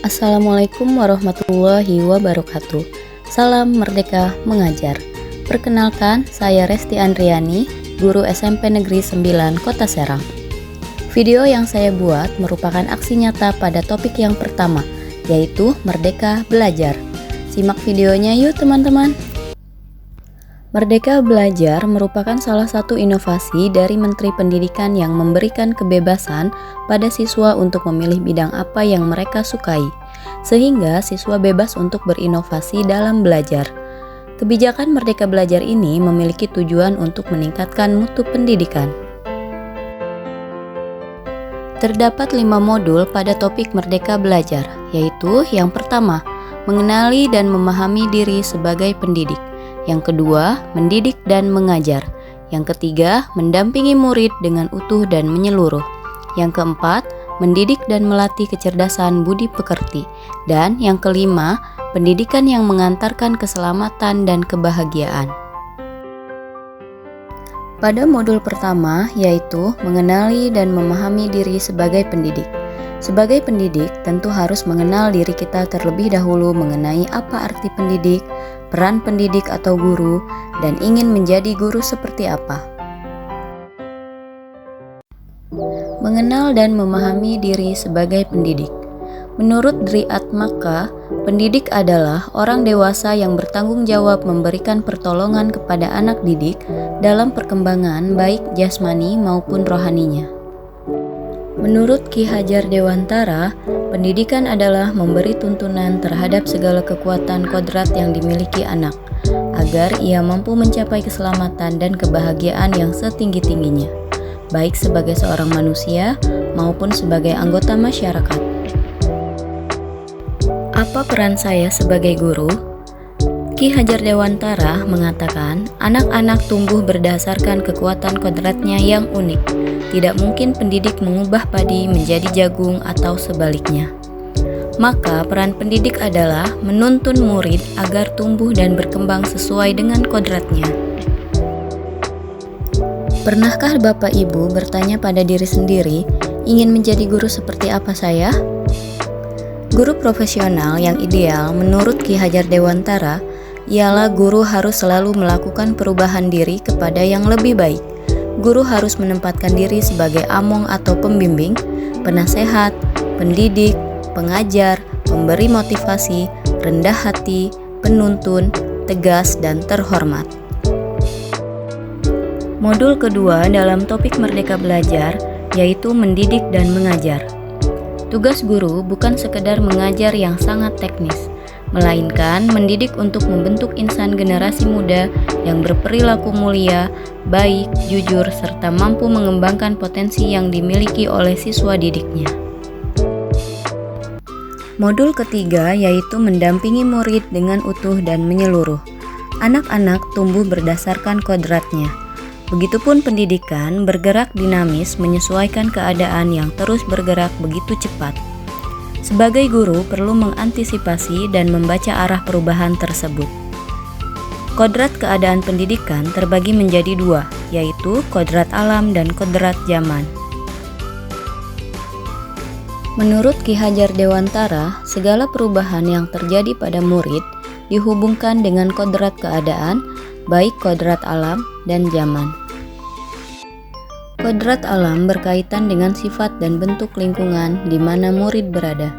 Assalamualaikum warahmatullahi wabarakatuh. Salam Merdeka Mengajar. Perkenalkan, saya Resti Andriani, guru SMP Negeri 9 Kota Serang. Video yang saya buat merupakan aksi nyata pada topik yang pertama, yaitu Merdeka Belajar. Simak videonya yuk teman-teman. Merdeka Belajar merupakan salah satu inovasi dari Menteri Pendidikan yang memberikan kebebasan pada siswa untuk memilih bidang apa yang mereka sukai, sehingga siswa bebas untuk berinovasi dalam belajar. Kebijakan Merdeka Belajar ini memiliki tujuan untuk meningkatkan mutu pendidikan. Terdapat 5 modul pada topik Merdeka Belajar, yaitu yang pertama, mengenali dan memahami diri sebagai pendidik. Yang kedua, mendidik dan mengajar. Yang ketiga, mendampingi murid dengan utuh dan menyeluruh. Yang keempat, mendidik dan melatih kecerdasan budi pekerti. Dan yang kelima, pendidikan yang mengantarkan keselamatan dan kebahagiaan. Pada modul pertama, yaitu mengenali dan memahami diri sebagai pendidik. Sebagai pendidik, tentu harus mengenal diri kita terlebih dahulu mengenai apa arti pendidik, peran pendidik atau guru, dan ingin menjadi guru seperti apa. Mengenal dan memahami diri sebagai pendidik. Menurut Dri Atmaka, pendidik adalah orang dewasa yang bertanggung jawab memberikan pertolongan kepada anak didik dalam perkembangan baik jasmani maupun rohaninya. Menurut Ki Hajar Dewantara, pendidikan adalah memberi tuntunan terhadap segala kekuatan kodrat yang dimiliki anak, agar ia mampu mencapai keselamatan dan kebahagiaan yang setinggi-tingginya, baik sebagai seorang manusia maupun sebagai anggota masyarakat. Apa peran saya sebagai guru? Ki Hajar Dewantara mengatakan, anak-anak tumbuh berdasarkan kekuatan kodratnya yang unik. Tidak mungkin pendidik mengubah padi menjadi jagung atau sebaliknya. Maka peran pendidik adalah menuntun murid agar tumbuh dan berkembang sesuai dengan kodratnya. Pernahkah Bapak Ibu bertanya pada diri sendiri, ingin menjadi guru seperti apa saya? Guru profesional yang ideal menurut Ki Hajar Dewantara ialah guru harus selalu melakukan perubahan diri kepada yang lebih baik. Guru harus menempatkan diri sebagai among atau pembimbing, penasehat, pendidik, pengajar, pemberi motivasi, rendah hati, penuntun, tegas, dan terhormat. Modul kedua dalam topik Merdeka Belajar yaitu mendidik dan mengajar. Tugas guru bukan sekedar mengajar yang sangat teknis, melainkan mendidik untuk membentuk insan generasi muda yang berperilaku mulia, baik, jujur, serta mampu mengembangkan potensi yang dimiliki oleh siswa didiknya. Modul ketiga yaitu mendampingi murid dengan utuh dan menyeluruh. Anak-anak tumbuh berdasarkan kodratnya. Begitupun pendidikan bergerak dinamis menyesuaikan keadaan yang terus bergerak begitu cepat. Sebagai guru perlu mengantisipasi dan membaca arah perubahan tersebut. Kodrat keadaan pendidikan terbagi menjadi 2, yaitu kodrat alam dan kodrat zaman. Menurut Ki Hajar Dewantara, segala perubahan yang terjadi pada murid dihubungkan dengan kodrat keadaan, baik kodrat alam dan zaman. Kodrat alam berkaitan dengan sifat dan bentuk lingkungan di mana murid berada.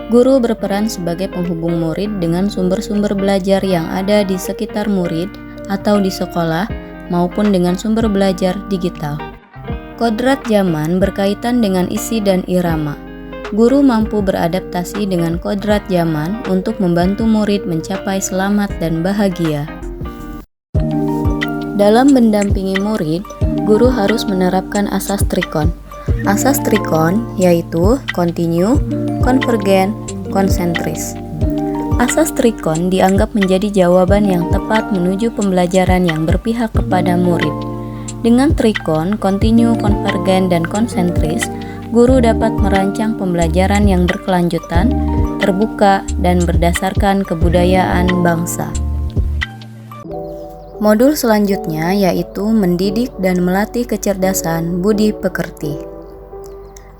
Guru berperan sebagai penghubung murid dengan sumber-sumber belajar yang ada di sekitar murid atau di sekolah maupun dengan sumber belajar digital. Kodrat zaman berkaitan dengan isi dan irama. Guru mampu beradaptasi dengan kodrat zaman untuk membantu murid mencapai selamat dan bahagia. Dalam mendampingi murid, guru harus menerapkan asas trikon. Asas trikon yaitu kontinu, konvergen, konsentris. Asas trikon dianggap menjadi jawaban yang tepat menuju pembelajaran yang berpihak kepada murid. Dengan trikon, kontinu, konvergen, dan konsentris, guru dapat merancang pembelajaran yang berkelanjutan, terbuka, dan berdasarkan kebudayaan bangsa. Modul selanjutnya yaitu mendidik dan melatih kecerdasan budi pekerti.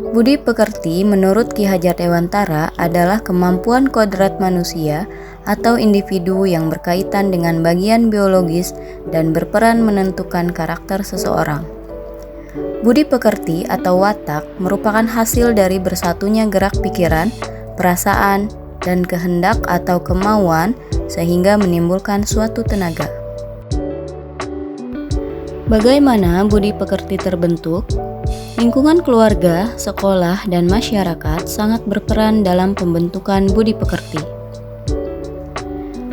Budi pekerti menurut Ki Hajar Dewantara adalah kemampuan kodrat manusia atau individu yang berkaitan dengan bagian biologis dan berperan menentukan karakter seseorang. Budi pekerti atau watak merupakan hasil dari bersatunya gerak pikiran, perasaan, dan kehendak atau kemauan sehingga menimbulkan suatu tenaga. Bagaimana budi pekerti terbentuk? Lingkungan keluarga, sekolah, dan masyarakat sangat berperan dalam pembentukan budi pekerti.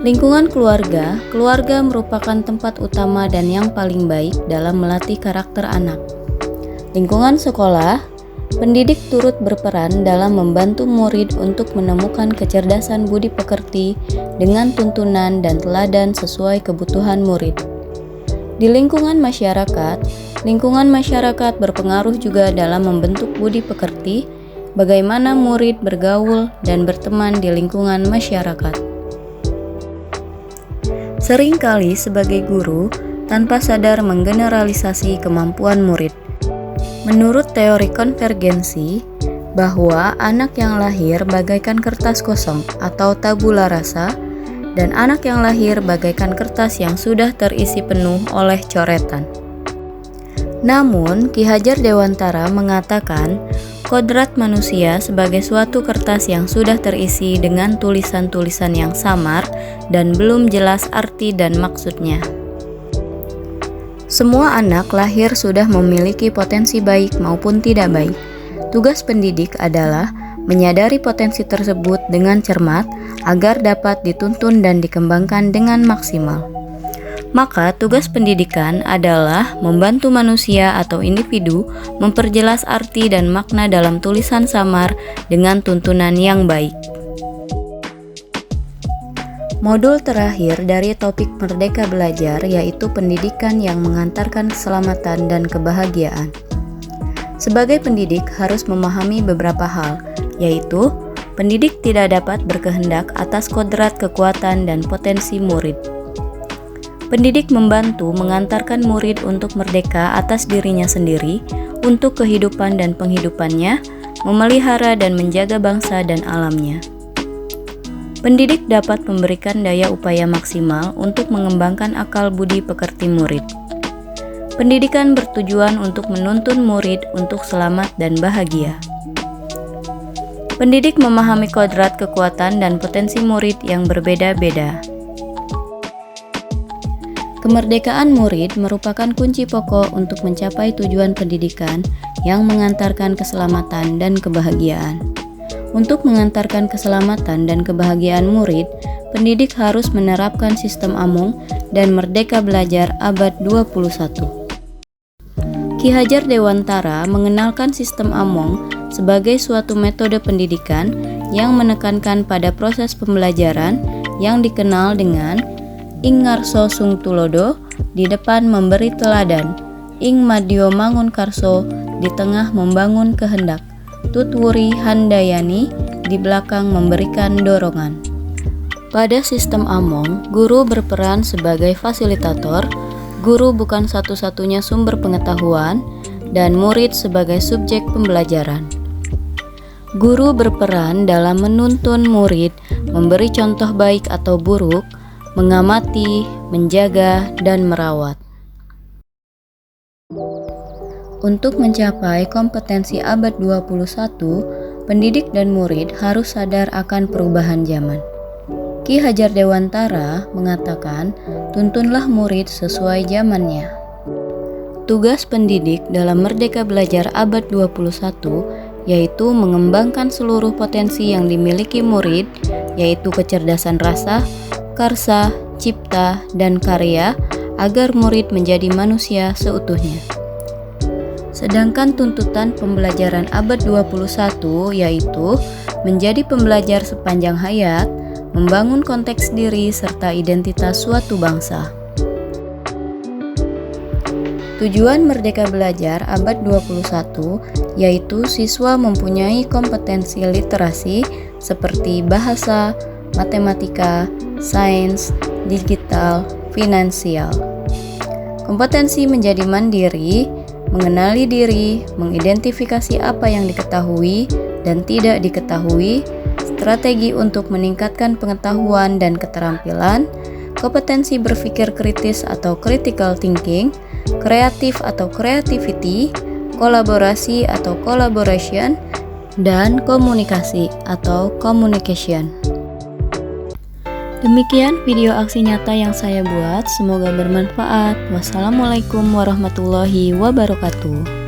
Lingkungan keluarga merupakan tempat utama dan yang paling baik dalam melatih karakter anak. Lingkungan sekolah, pendidik turut berperan dalam membantu murid untuk menemukan kecerdasan budi pekerti dengan tuntunan dan teladan sesuai kebutuhan murid. Di lingkungan masyarakat berpengaruh juga dalam membentuk budi pekerti, bagaimana murid bergaul dan berteman di lingkungan masyarakat. Seringkali sebagai guru, tanpa sadar menggeneralisasi kemampuan murid. Menurut teori konvergensi, bahwa anak yang lahir bagaikan kertas kosong atau tabula rasa, dan anak yang lahir bagaikan kertas yang sudah terisi penuh oleh coretan. Namun, Ki Hajar Dewantara mengatakan, kodrat manusia sebagai suatu kertas yang sudah terisi dengan tulisan-tulisan yang samar dan belum jelas arti dan maksudnya. Semua anak lahir sudah memiliki potensi baik maupun tidak baik. Tugas pendidik adalah menyadari potensi tersebut dengan cermat agar dapat dituntun dan dikembangkan dengan maksimal. Maka tugas pendidikan adalah membantu manusia atau individu memperjelas arti dan makna dalam tulisan samar dengan tuntunan yang baik. Modul terakhir dari topik Merdeka Belajar yaitu pendidikan yang mengantarkan keselamatan dan kebahagiaan. Sebagai pendidik harus memahami beberapa hal, yaitu pendidik tidak dapat berkehendak atas kodrat, kekuatan, dan potensi murid. Pendidik membantu mengantarkan murid untuk merdeka atas dirinya sendiri, untuk kehidupan dan penghidupannya, memelihara dan menjaga bangsa dan alamnya. Pendidik dapat memberikan daya upaya maksimal untuk mengembangkan akal budi pekerti murid. Pendidikan bertujuan untuk menuntun murid untuk selamat dan bahagia. Pendidik memahami kodrat, kekuatan, dan potensi murid yang berbeda-beda. Kemerdekaan murid merupakan kunci pokok untuk mencapai tujuan pendidikan yang mengantarkan keselamatan dan kebahagiaan. Untuk mengantarkan keselamatan dan kebahagiaan murid, pendidik harus menerapkan sistem Amung dan Merdeka Belajar abad 21. Ki Hajar Dewantara mengenalkan sistem Amung sebagai suatu metode pendidikan yang menekankan pada proses pembelajaran yang dikenal dengan ing ngarso sung tulodo, di depan memberi teladan, ing madyo mangun karso, di tengah membangun kehendak, tutwuri handayani, di belakang memberikan dorongan. Pada sistem Amung, guru berperan sebagai fasilitator, guru bukan satu-satunya sumber pengetahuan, dan murid sebagai subjek pembelajaran. Guru berperan dalam menuntun murid, memberi contoh baik atau buruk, mengamati, menjaga, dan merawat. Untuk mencapai kompetensi abad 21, pendidik dan murid harus sadar akan perubahan zaman. Ki Hajar Dewantara mengatakan, tuntunlah murid sesuai zamannya. Tugas pendidik dalam Merdeka Belajar abad 21 yaitu mengembangkan seluruh potensi yang dimiliki murid, yaitu kecerdasan rasa, karsa, cipta, dan karya agar murid menjadi manusia seutuhnya. Sedangkan tuntutan pembelajaran abad 21 yaitu menjadi pembelajar sepanjang hayat, membangun konteks diri serta identitas suatu bangsa. Tujuan Merdeka Belajar abad 21 yaitu siswa mempunyai kompetensi literasi seperti bahasa, matematika, sains, digital, finansial. Kompetensi menjadi mandiri, mengenali diri, mengidentifikasi apa yang diketahui dan tidak diketahui, strategi untuk meningkatkan pengetahuan dan keterampilan, kompetensi berpikir kritis atau critical thinking, kreatif atau creativity, kolaborasi atau collaboration, dan komunikasi atau communication. Demikian video aksi nyata yang saya buat, semoga bermanfaat. Wassalamualaikum warahmatullahi wabarakatuh.